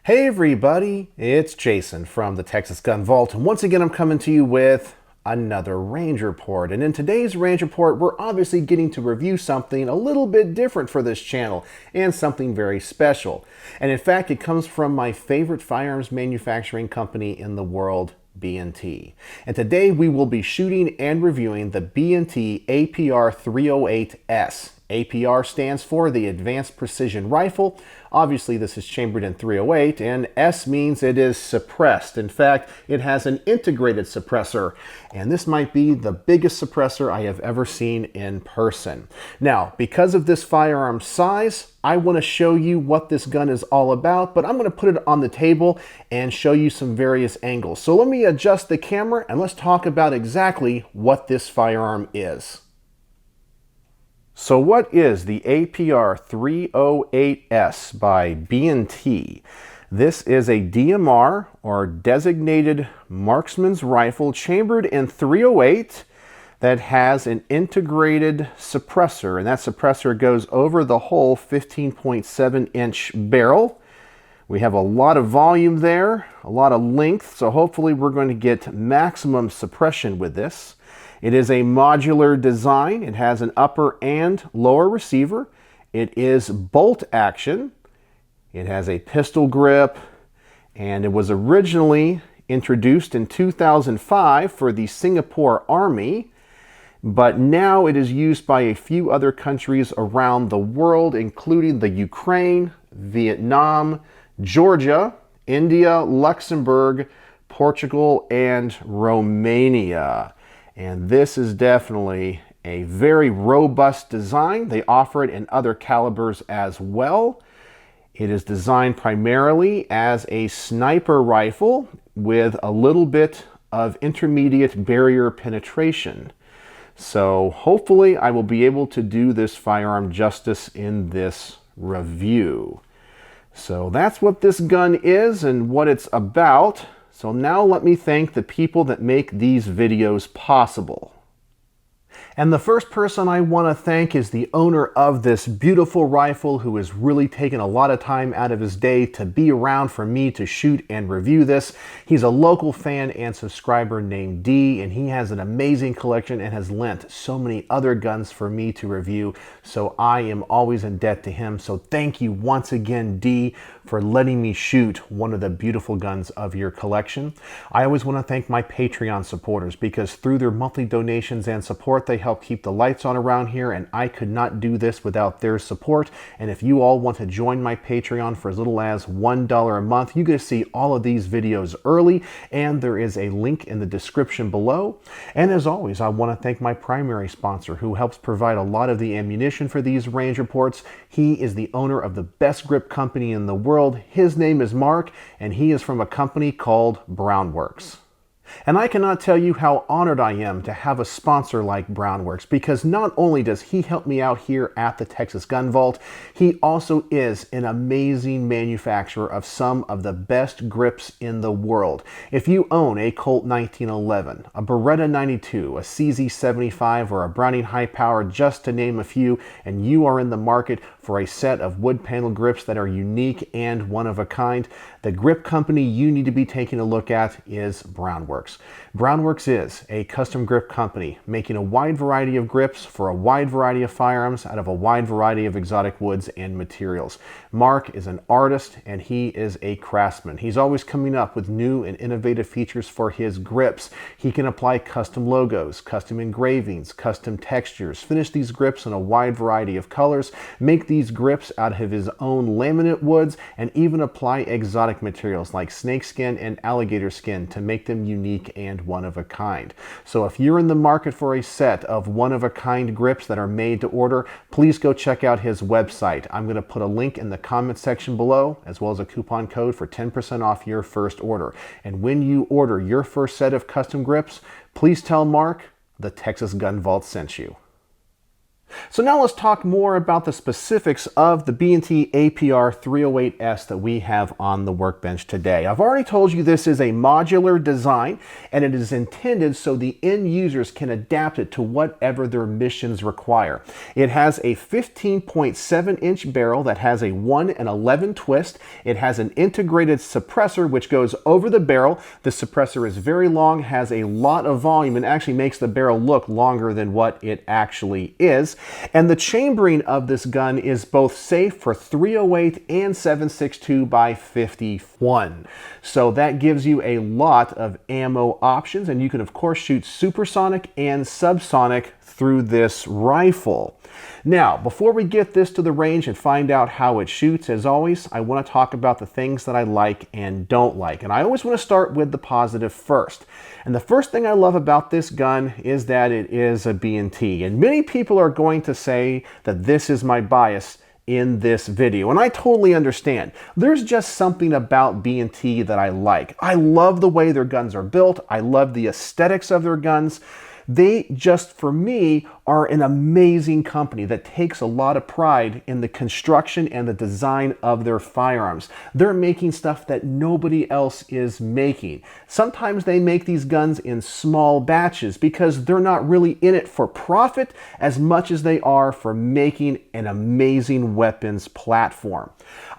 Hey everybody, it's Jason from the Texas Gun Vault, and once again I'm coming to you with another range report. And in today's range report, we're obviously getting to review something a little bit different for this channel and something very special. And in fact, it comes from my favorite firearms manufacturing company in the world, B&T. And today we will be shooting and reviewing the B&T APR308S. APR stands for the Advanced Precision Rifle. Obviously this is chambered in .308, and S means it is suppressed. In fact, it has an integrated suppressor, and this might be the biggest suppressor I have ever seen in person. Now, because of this firearm size, I want to show you what this gun is all about, but I'm going to put it on the table and show you some various angles. So let me adjust the camera and let's talk about exactly what this firearm is. So what is the APR308S by B&T? This is a DMR, or Designated Marksman's Rifle, chambered in .308 that has an integrated suppressor, and that suppressor goes over the whole 15.7-inch barrel. We have a lot of volume there, a lot of length, so hopefully we're going to get maximum suppression with this. It is a modular design. It has an upper and lower receiver. It is bolt action. It has a pistol grip, and it was originally introduced in 2005 for the Singapore Army, but now it is used by a few other countries around the world, including the Ukraine, Vietnam, Georgia, India, Luxembourg, Portugal, and Romania. And this is definitely a very robust design. They offer it in other calibers as well. It is designed primarily as a sniper rifle with a little bit of intermediate barrier penetration. So hopefully I will be able to do this firearm justice in this review. So that's what this gun is and what it's about. So now let me thank the people that make these videos possible. And the first person I want to thank is the owner of this beautiful rifle, who has really taken a lot of time out of his day to be around for me to shoot and review this. He's a local fan and subscriber named D, and he has an amazing collection and has lent so many other guns for me to review. So I am always in debt to him. So thank you once again, D, for letting me shoot one of the beautiful guns of your collection. I always want to thank my Patreon supporters, because through their monthly donations and support, they help keep the lights on around here, and I could not do this without their support. And if you all want to join my Patreon for as little as $1 a month, you get to see all of these videos early, and there is a link in the description below. And as always, I want to thank my primary sponsor, who helps provide a lot of the ammunition for these range reports. He is the owner of the best grip company in the world. His name is Mark, and he is from a company called Brownworks. And I cannot tell you how honored I am to have a sponsor like Brownworks, because not only does he help me out here at the Texas Gun Vault, he also is an amazing manufacturer of some of the best grips in the world. If you own a Colt 1911, a Beretta 92, a CZ75, or a Browning High Power, just to name a few, and you are in the market for a set of wood panel grips that are unique and one of a kind, the grip company you need to be taking a look at is Brownworks. Brownworks is a custom grip company making a wide variety of grips for a wide variety of firearms out of a wide variety of exotic woods and materials. Mark is an artist and he is a craftsman. He's always coming up with new and innovative features for his grips. He can apply custom logos, custom engravings, custom textures, finish these grips in a wide variety of colors, make these grips out of his own laminate woods, and even apply exotic materials like snakeskin and alligator skin to make them unique and one of a kind. So if you're in the market for a set of one of a kind grips that are made to order, please go check out his website. I'm going to put a link in the comment section below, as well as a coupon code for 10% off your first order. And when you order your first set of custom grips, please tell Mark the Texas Gun Vault sent you. So now let's talk more about the specifics of the B&T APR308S that we have on the workbench today. I've already told you this is a modular design, and it is intended so the end users can adapt it to whatever their missions require. It has a 15.7-inch barrel that has a 1 and 11 twist. It has an integrated suppressor which goes over the barrel. The suppressor is very long, has a lot of volume, and actually makes the barrel look longer than what it actually is. And the chambering of this gun is both safe for 308 and 7.62 by 51. So that gives you a lot of ammo options, and you can of course shoot supersonic and subsonic through this rifle. Now, before we get this to the range and find out how it shoots, as always, I want to talk about the things that I like and don't like. And I always want to start with the positive first. And the first thing I love about this gun is that it is a B&T. And many people are going to say that this is my bias in this video, and I totally understand. There's just something about B&T that I like. I love the way their guns are built. I love the aesthetics of their guns. They just, for me, are an amazing company that takes a lot of pride in the construction and the design of their firearms. They're making stuff that nobody else is making. Sometimes they make these guns in small batches because they're not really in it for profit as much as they are for making an amazing weapons platform.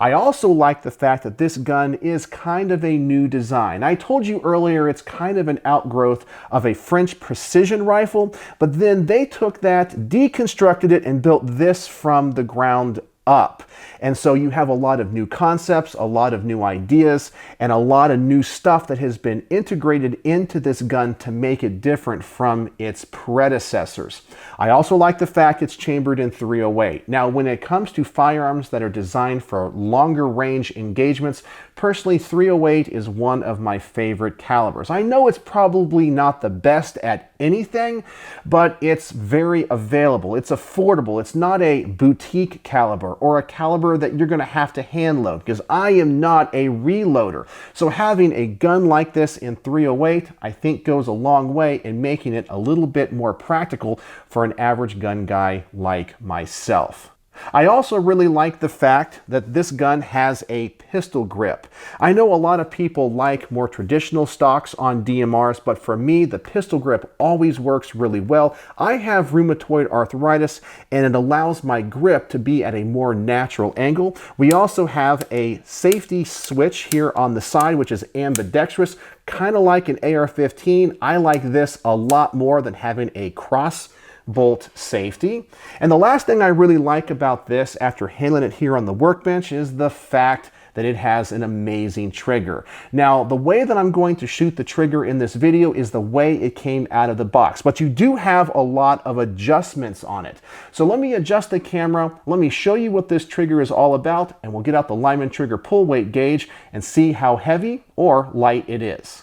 I also like the fact that this gun is kind of a new design. I told you earlier it's kind of an outgrowth of a French precision rifle, but then they took that, deconstructed it, and built this from the ground up. And so you have a lot of new concepts, a lot of new ideas, and a lot of new stuff that has been integrated into this gun to make it different from its predecessors. I also like the fact it's chambered in 308. Now, when it comes to firearms that are designed for longer range engagements, personally, 308 is one of my favorite calibers. I know it's probably not the best at anything, but it's very available. It's affordable. It's not a boutique caliber or a caliber that you're going to have to hand load, because I am not a reloader. So having a gun like this in 308, I think, goes a long way in making it a little bit more practical for an average gun guy like myself. I also really like the fact that this gun has a pistol grip. I know a lot of people like more traditional stocks on DMRs, but for me, the pistol grip always works really well. I have rheumatoid arthritis, and it allows my grip to be at a more natural angle. We also have a safety switch here on the side, which is ambidextrous, kind of like an AR-15. I like this a lot more than having a cross bolt safety. And the last thing I really like about this, after handling it here on the workbench, is the fact that it has an amazing trigger. Now, the way that I'm going to shoot the trigger in this video is the way it came out of the box, but you do have a lot of adjustments on it. So let me adjust the camera, let me show you what this trigger is all about, and we'll get out the Lyman trigger pull weight gauge and see how heavy or light it is.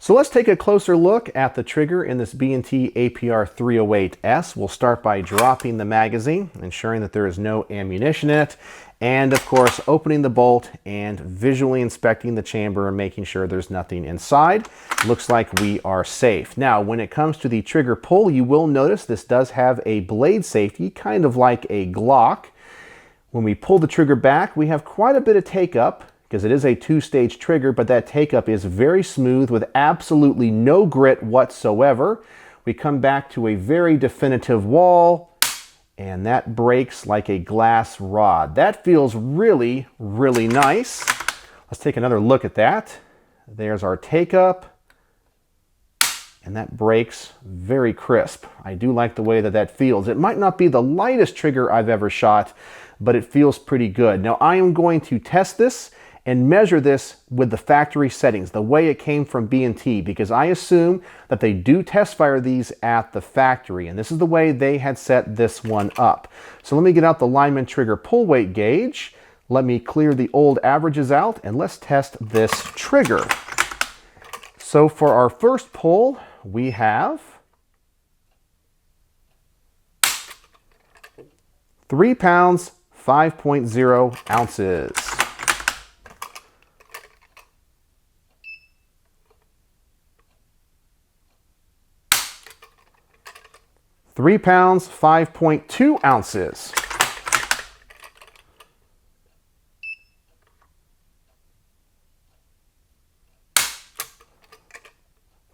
So let's take a closer look at the trigger in this B&T APR308S. We'll start by dropping the magazine, ensuring that there is no ammunition in it, and of course opening the bolt and visually inspecting the chamber and making sure there's nothing inside. Looks like we are safe. Now, when it comes to the trigger pull, you will notice this does have a blade safety, kind of like a Glock. When we pull the trigger back, we have quite a bit of take-up, because it is a two-stage trigger, but that take-up is very smooth with absolutely no grit whatsoever. We come back to a very definitive wall, and that breaks like a glass rod. That feels really, really nice. Let's take another look at that. There's our take-up, and that breaks very crisp. I do like the way that that feels. It might not be the lightest trigger I've ever shot, but it feels pretty good. Now, I am going to test this and measure this with the factory settings, the way it came from B&T, because I assume that they do test fire these at the factory, and this is the way they had set this one up. So let me get out the Lyman trigger pull weight gauge, let me clear the old averages out, and let's test this trigger. So for our first pull, we have 3 pounds, 5.0 ounces. 3 pounds, 5.2 ounces.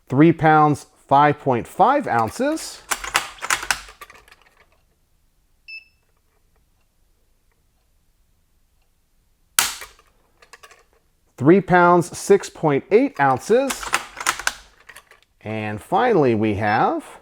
3 pounds, 5.5 ounces. 3 pounds, 6.8 ounces. And finally, we have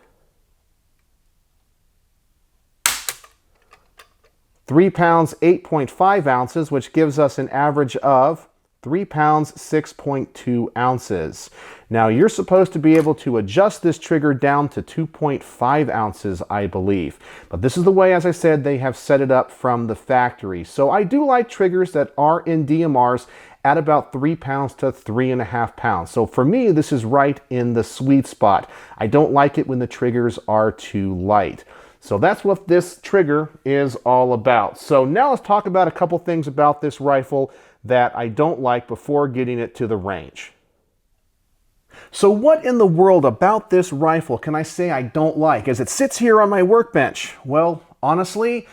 3 pounds, 8.5 ounces, which gives us an average of 3 pounds, 6.2 ounces. Now, you're supposed to be able to adjust this trigger down to 2.5 ounces, I believe. But this is the way, as I said, they have set it up from the factory. So I do like triggers that are in DMRs at about 3 pounds to 3.5 pounds. So for me, this is right in the sweet spot. I don't like it when the triggers are too light. So that's what this trigger is all about. So now let's talk about a couple things about this rifle that I don't like before getting it to the range. So what in the world about this rifle can I say I don't like as it sits here on my workbench? Well, honestly,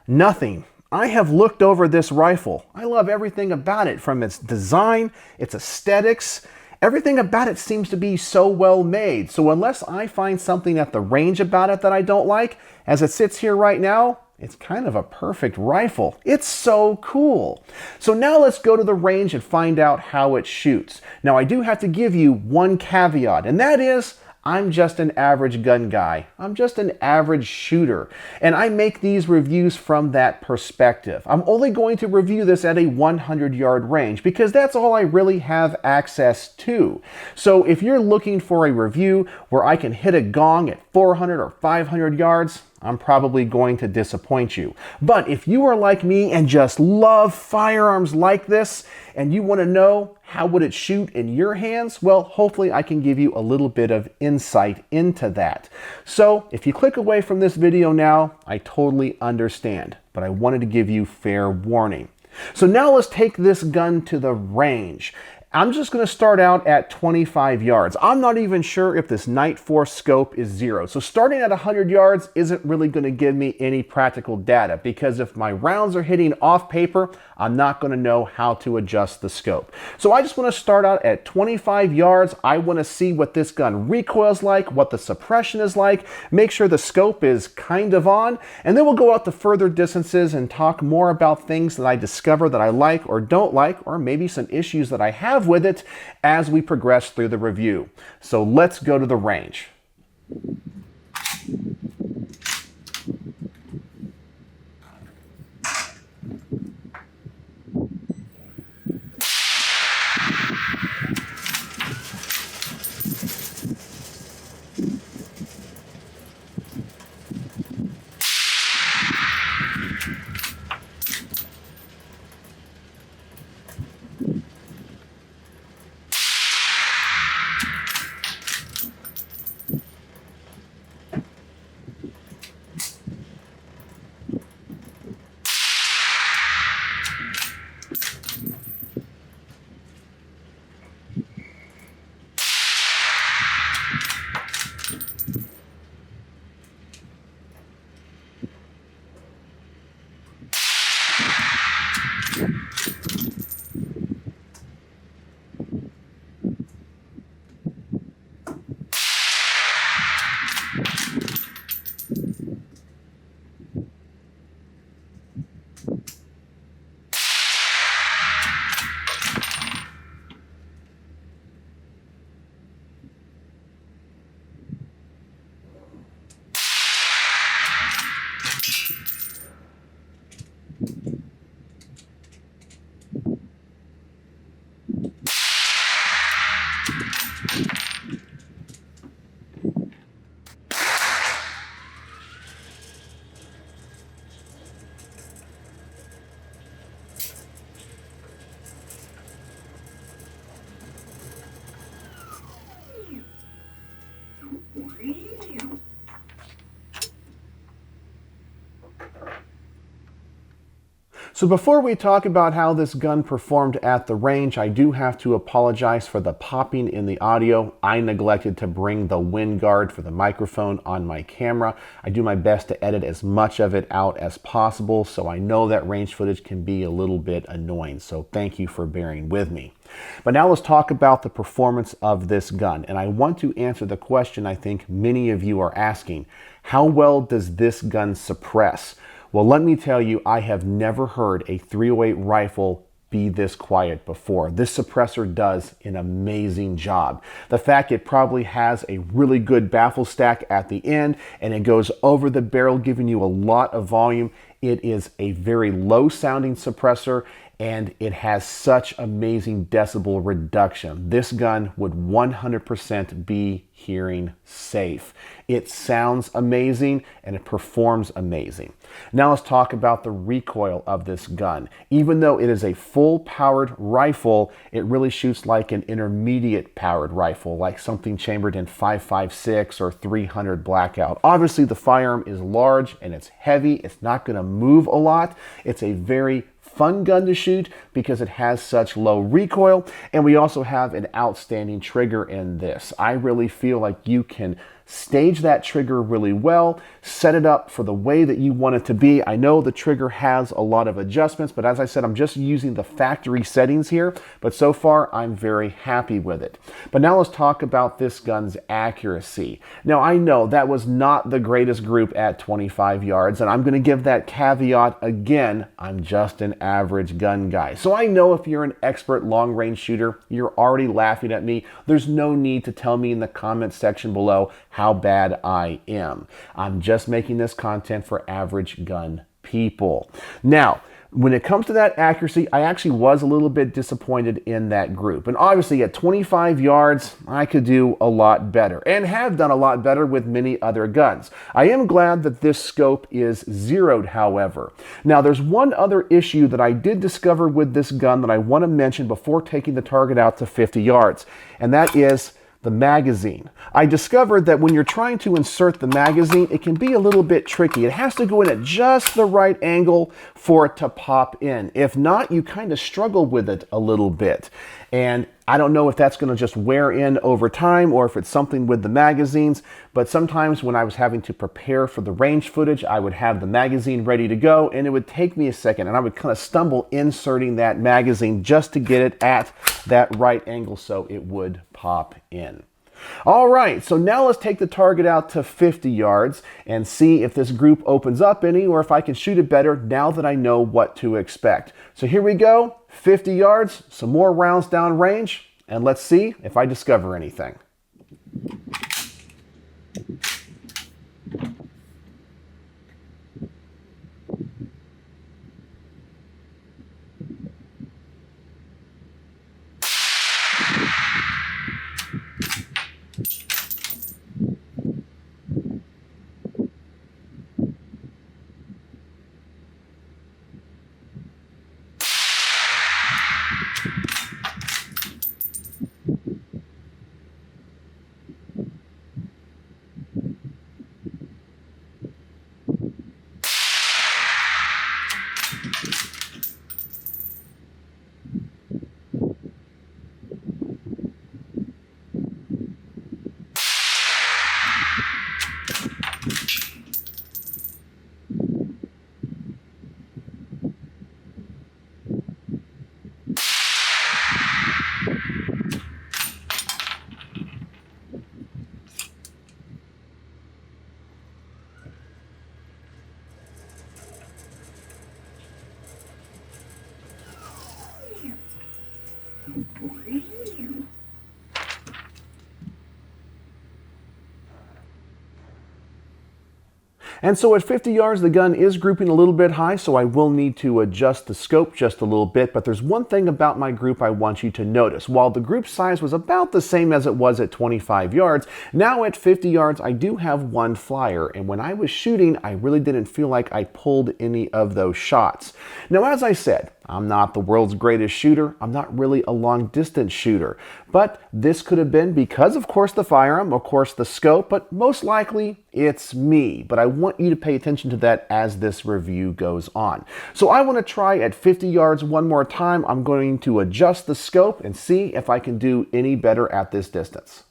nothing. I have looked over this rifle. I love everything about it, from its design, its aesthetics. Everything about it seems to be so well made. So unless I find something at the range about it that I don't like, as it sits here right now, it's kind of a perfect rifle. It's so cool. So now let's go to the range and find out how it shoots. Now I do have to give you one caveat, and that is I'm just an average gun guy. I'm just an average shooter. And I make these reviews from that perspective. I'm only going to review this at a 100-yard range because that's all I really have access to. So if you're looking for a review where I can hit a gong at 400 or 500 yards, I'm probably going to disappoint you. But if you are like me and just love firearms like this, and you want to know how would it shoot in your hands, well, hopefully I can give you a little bit of insight into that. So if you click away from this video now, I totally understand, but I wanted to give you fair warning. So now let's take this gun to the range. I'm just going to start out at 25 yards. I'm not even sure if this Night Force scope is 0. So starting at 100 yards isn't really going to give me any practical data, because if my rounds are hitting off paper, I'm not going to know how to adjust the scope. So I just want to start out at 25 yards. I want to see what this gun recoils like, what the suppression is like, make sure the scope is kind of on, and then we'll go out to further distances and talk more about things that I discover that I like or don't like, or maybe some issues that I have with it as we progress through the review. So let's go to the range. So before we talk about how this gun performed at the range, I do have to apologize for the popping in the audio. I neglected to bring the wind guard for the microphone on my camera. I do my best to edit as much of it out as possible, so I know that range footage can be a little bit annoying, so thank you for bearing with me. But now let's talk about the performance of this gun, and I want to answer the question I think many of you are asking. How well does this gun suppress? Well, let me tell you, I have never heard a .308 rifle be this quiet before. This suppressor does an amazing job. The fact it probably has a really good baffle stack at the end and it goes over the barrel, giving you a lot of volume. It is a very low sounding suppressor and it has such amazing decibel reduction. This gun would 100% be hearing safe. It sounds amazing and it performs amazing. Now let's talk about the recoil of this gun. Even though it is a full powered rifle, it really shoots like an intermediate powered rifle, like something chambered in 5.56 or 300 blackout. Obviously the firearm is large and it's heavy. It's not going to move a lot. It's a very fun gun to shoot because it has such low recoil, and we also have an outstanding trigger in this. I really feel like you can stage that trigger really well, set it up for the way that you want it to be. I know the trigger has a lot of adjustments, but as I said, I'm just using the factory settings here, but so far I'm very happy with it. But now let's talk about this gun's accuracy. Now I know that was not the greatest group at 25 yards, and I'm going to give that caveat again. I'm just an average gun guy. So I know if you're an expert long-range shooter, you're already laughing at me. There's no need to tell me in the comments section below how bad I am. I'm just making this content for average gun people. Now, when it comes to that accuracy, I actually was a little bit disappointed in that group. And obviously at 25 yards, I could do a lot better and have done a lot better with many other guns. I am glad that this scope is zeroed, however. Now, there's one other issue that I did discover with this gun that I want to mention before taking the target out to 50 yards, and that is the magazine. I discovered that when you're trying to insert the magazine, it can be a little bit tricky. It has to go in at just the right angle for it to pop in. If not, you kind of struggle with it a little bit. And I don't know if that's going to just wear in over time or if it's something with the magazines, but sometimes when I was having to prepare for the range footage, I would have the magazine ready to go and it would take me a second and I would kind of stumble inserting that magazine just to get it at that right angle so it would pop in. All right, so now let's take the target out to 50 yards and see if this group opens up any or if I can shoot it better now that I know what to expect. So here we go, 50 yards, some more rounds down range, and let's see if I discover anything. And so at 50 yards, the gun is grouping a little bit high, so I will need to adjust the scope just a little bit. But there's one thing about my group I want you to notice. While the group size was about the same as it was at 25 yards, now at 50 yards, I do have one flyer. And when I was shooting, I really didn't feel like I pulled any of those shots. Now, as I said, I'm not the world's greatest shooter. I'm not really a long distance shooter. But this could have been because, of course, the firearm, of course, the scope, but most likely it's me. But I want you to pay attention to that as this review goes on. So I want to try at 50 yards one more time. I'm going to adjust the scope and see if I can do any better at this distance.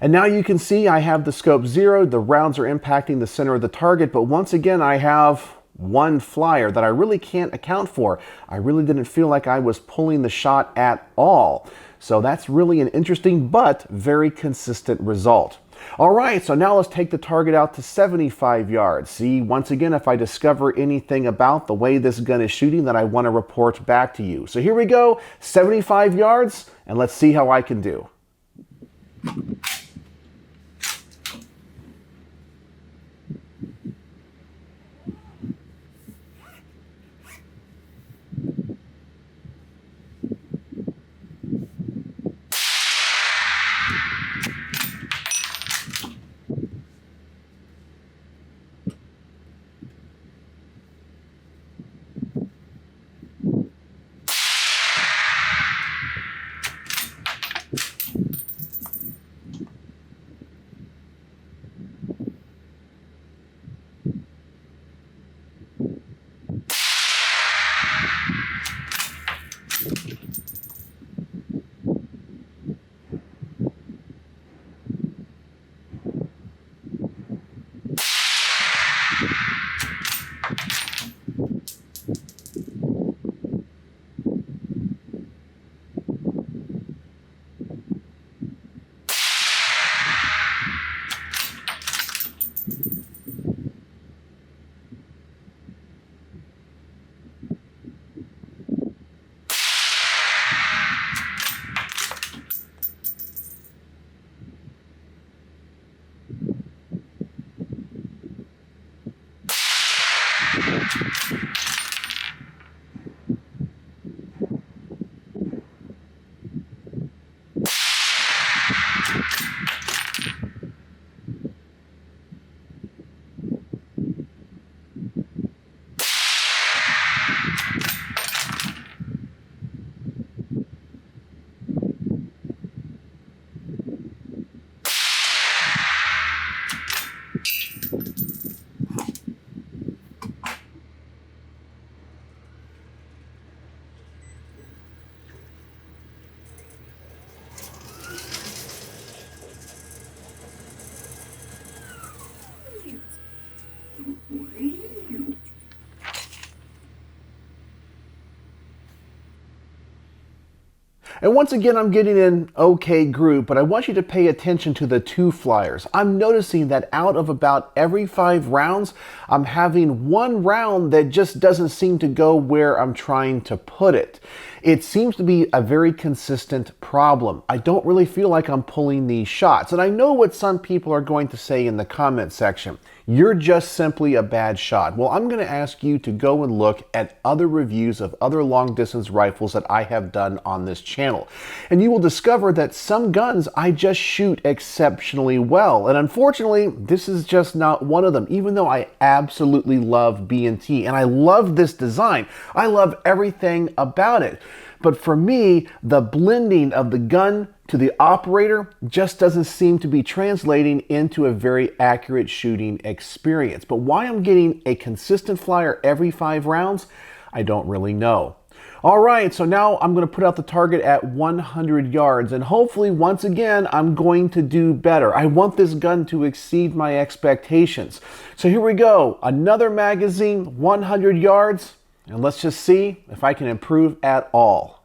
And now you can see I have the scope zeroed, the rounds are impacting the center of the target, but once again I have one flyer that I really can't account for. I really didn't feel like I was pulling the shot at all. So that's really an interesting but very consistent result. All right, so now let's take the target out to 75 yards. See, once again, if I discover anything about the way this gun is shooting that I want to report back to you. So here we go, 75 yards, and let's see how I can do. And once again, I'm getting an okay group, but I want you to pay attention to the two flyers. I'm noticing that out of about every 5 rounds, I'm having one round that just doesn't seem to go where I'm trying to put it. It seems to be a very consistent problem. I don't really feel like I'm pulling these shots. And I know what some people are going to say in the comment section. You're just simply a bad shot. Well, I'm going to ask you to go and look at other reviews of other long distance rifles that I have done on this channel. And you will discover that some guns I just shoot exceptionally well. And unfortunately, this is just not one of them, even though I absolutely love B&T and I love this design. I love everything about it. But for me, the blending of the gun to the operator just doesn't seem to be translating into a very accurate shooting experience. But why I'm getting a consistent flyer every 5 rounds, I don't really know. All right, so now I'm going to put out the target at 100 yards, and hopefully, once again, I'm going to do better. I want this gun to exceed my expectations. So here we go, another magazine, 100 yards, and let's just see if I can improve at all.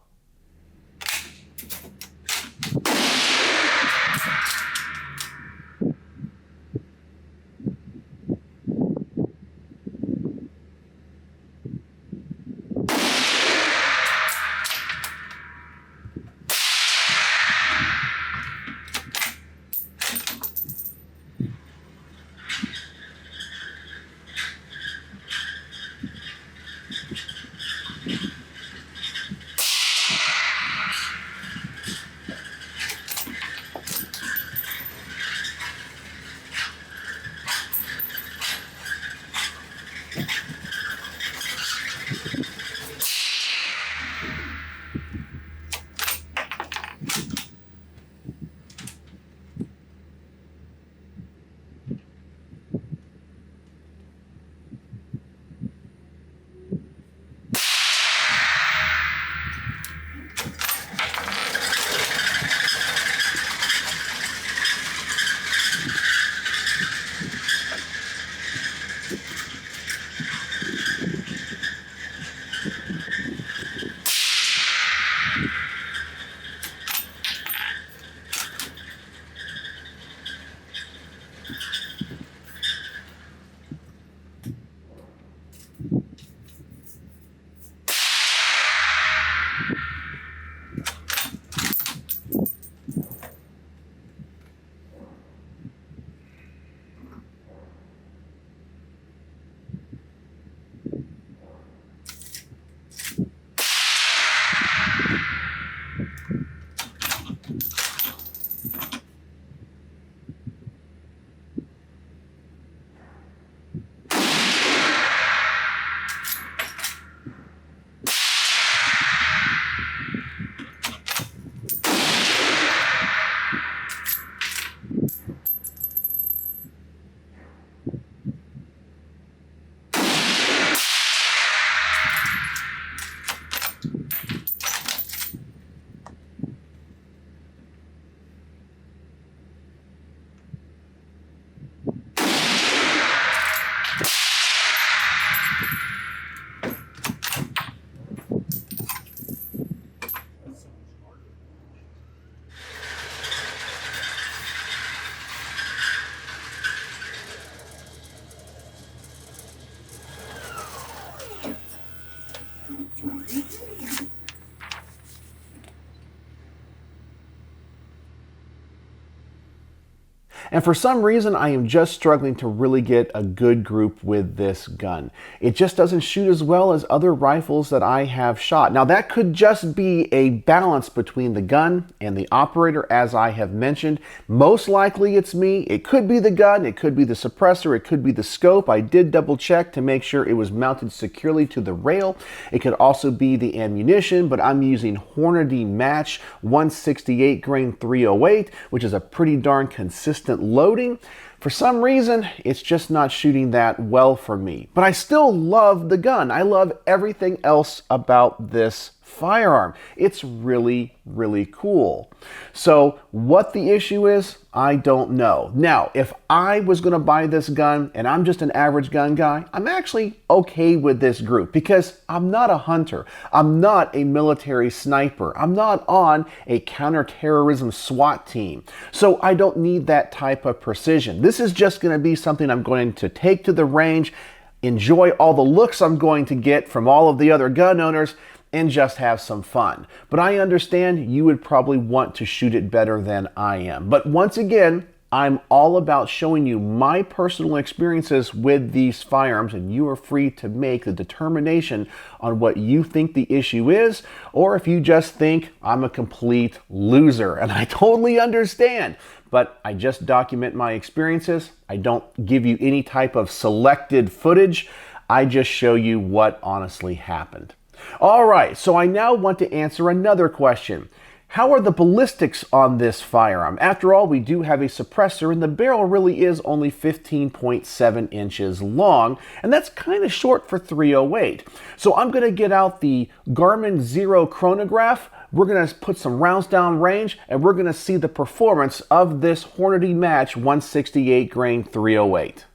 And for some reason, I am just struggling to really get a good group with this gun. It just doesn't shoot as well as other rifles that I have shot. Now that could just be a balance between the gun and the operator, as I have mentioned. Most likely it's me. It could be the gun, it could be the suppressor, it could be the scope. I did double check to make sure it was mounted securely to the rail. It could also be the ammunition, but I'm using Hornady Match 168 grain 308, which is a pretty darn consistent loading. For some reason, it's just not shooting that well for me. But I still love the gun. I love everything else about this firearm. It's really, really cool. So what the issue is, I don't know. Now, if I was going to buy this gun and I'm just an average gun guy, I'm actually okay with this group because I'm not a hunter. I'm not a military sniper. I'm not on a counterterrorism SWAT team. So I don't need that type of precision. This is just going to be something I'm going to take to the range, enjoy all the looks I'm going to get from all of the other gun owners, and just have some fun. But I understand you would probably want to shoot it better than I am. But once again, I'm all about showing you my personal experiences with these firearms, and you are free to make the determination on what you think the issue is, or if you just think I'm a complete loser, and I totally understand. But I just document my experiences. I don't give you any type of selected footage. I just show you what honestly happened. All right, so I now want to answer another question. How are the ballistics on this firearm? After all, we do have a suppressor, and the barrel really is only 15.7 inches long, and that's kind of short for .308. So I'm going to get out the Garmin Zero chronograph. We're going to put some rounds down range, and we're going to see the performance of this Hornady Match 168 grain .308.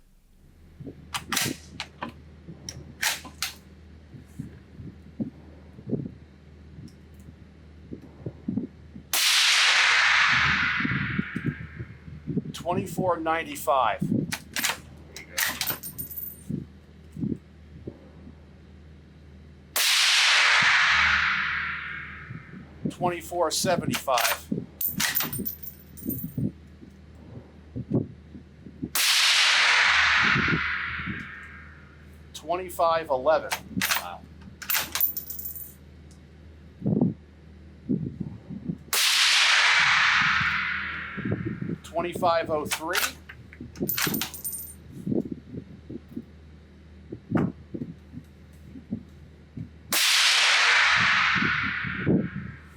$24.95. There you go. $24.75. $25.11. Wow. $25.03.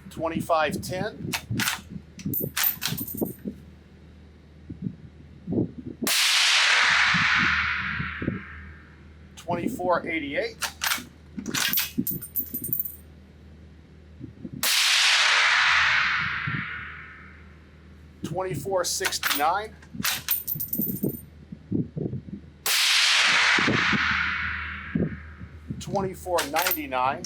$25.10. $24.88. $24.69. $24.99.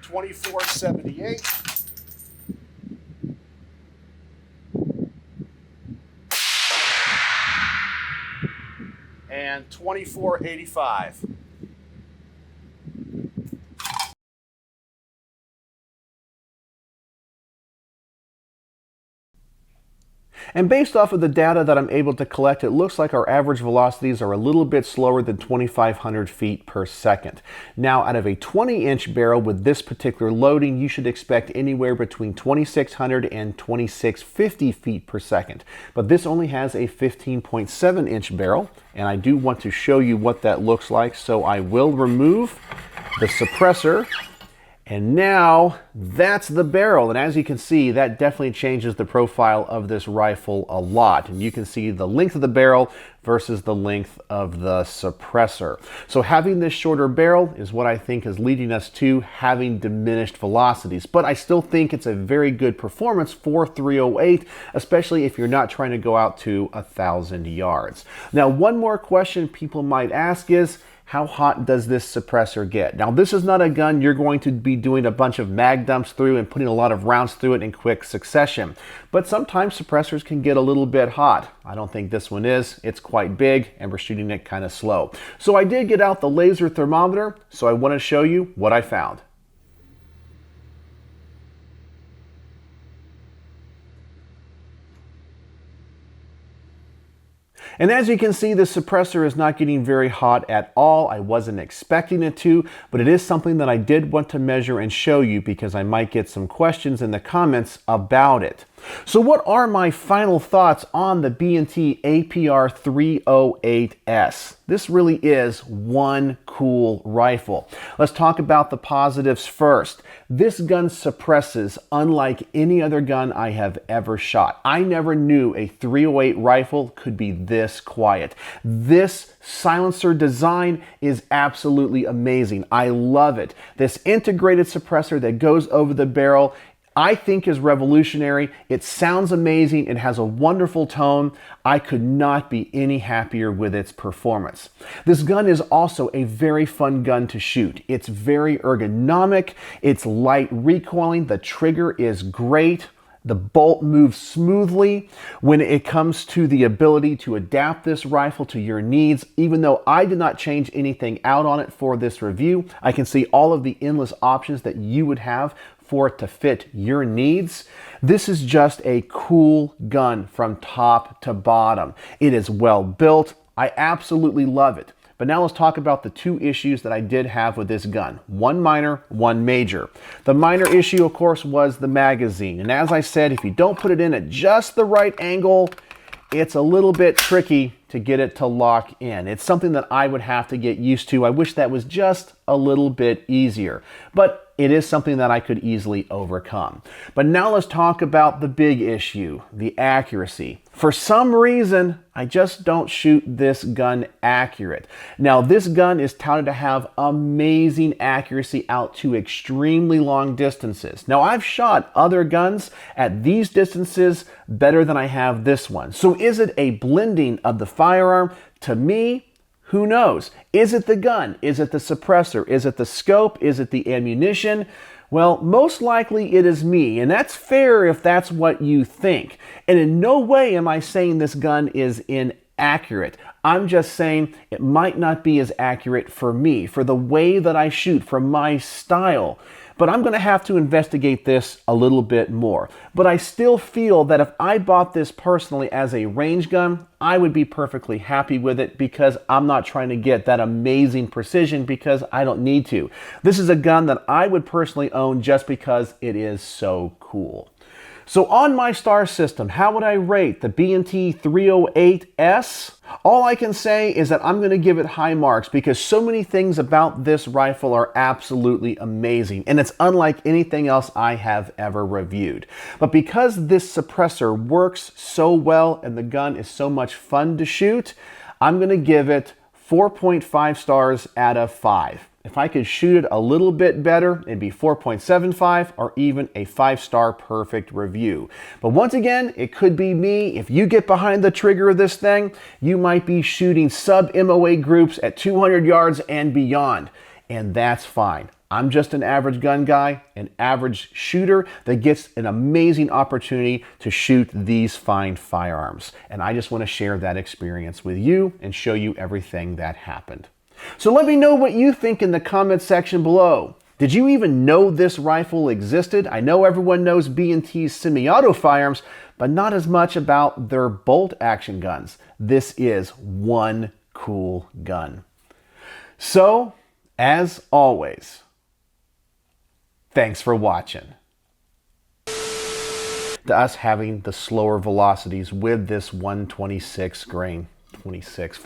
$24.78. And $24.85. And based off of the data that I'm able to collect, it looks like our average velocities are a little bit slower than 2,500 feet per second. Now, out of a 20-inch barrel with this particular loading, you should expect anywhere between 2,600 and 2,650 feet per second. But this only has a 15.7-inch barrel, and I do want to show you what that looks like, so I will remove the suppressor. And now that's the barrel, and as you can see, that definitely changes the profile of this rifle a lot. And you can see the length of the barrel versus the length of the suppressor. So having this shorter barrel is what I think is leading us to having diminished velocities. But I still think it's a very good performance for .308, especially if you're not trying to go out to 1,000 yards. Now, one more question people might ask is, how hot does this suppressor get? Now, this is not a gun you're going to be doing a bunch of mag dumps through and putting a lot of rounds through it in quick succession. But sometimes suppressors can get a little bit hot. I don't think this one is. It's quite big, and we're shooting it kind of slow. So I did get out the laser thermometer, so I want to show you what I found. And as you can see, the suppressor is not getting very hot at all. I wasn't expecting it to, but it is something that I did want to measure and show you because I might get some questions in the comments about it. So what are my final thoughts on the B&T APR308S? This really is one cool rifle. Let's talk about the positives first. This gun suppresses unlike any other gun I have ever shot. I never knew a .308 rifle could be this quiet. This silencer design is absolutely amazing. I love it. This integrated suppressor that goes over the barrel, I think is revolutionary. It sounds amazing. It has a wonderful tone. I could not be any happier with its performance. This gun is also a very fun gun to shoot. It's very ergonomic. It's light recoiling. The trigger is great. The bolt moves smoothly. When it comes to the ability to adapt this rifle to your needs, even though I did not change anything out on it for this review, I can see all of the endless options that you would have for it to fit your needs. This is just a cool gun from top to bottom. It is well built. I absolutely love it. But now let's talk about the two issues that I did have with this gun. One minor, one major. The minor issue, of course, was the magazine. And as I said, if you don't put it in at just the right angle, it's a little bit tricky to get it to lock in. It's something that I would have to get used to. I wish that was just a little bit easier, but it is something that I could easily overcome. But now let's talk about the big issue, the accuracy. For some reason, I just don't shoot this gun accurate. Now, this gun is touted to have amazing accuracy out to extremely long distances. Now, I've shot other guns at these distances better than I have this one. So is it a blending of the firearm? To me, who knows? Is it the gun? Is it the suppressor? Is it the scope? Is it the ammunition? Well, most likely it is me, and that's fair if that's what you think. And in no way am I saying this gun is inaccurate. I'm just saying it might not be as accurate for me, for the way that I shoot, for my style. But I'm going to have to investigate this a little bit more. But I still feel that if I bought this personally as a range gun, I would be perfectly happy with it because I'm not trying to get that amazing precision because I don't need to. This is a gun that I would personally own just because it is so cool. So on my star system, how would I rate the B&T 308S? All I can say is that I'm going to give it high marks because so many things about this rifle are absolutely amazing, and it's unlike anything else I have ever reviewed. But because this suppressor works so well and the gun is so much fun to shoot, I'm going to give it 4.5 stars out of 5. If I could shoot it a little bit better, it'd be 4.75 or even a 5-star perfect review. But once again, it could be me. If you get behind the trigger of this thing, you might be shooting sub-MOA groups at 200 yards and beyond. And that's fine. I'm just an average gun guy, an average shooter that gets an amazing opportunity to shoot these fine firearms. And I just want to share that experience with you and show you everything that happened. So let me know what you think in the comment section below. Did you even know this rifle existed? I know everyone knows B&T's semi-auto firearms, but not as much about their bolt action guns. This is one cool gun. So, as always, thanks for watching. To us having the slower velocities with this 126 grain, 26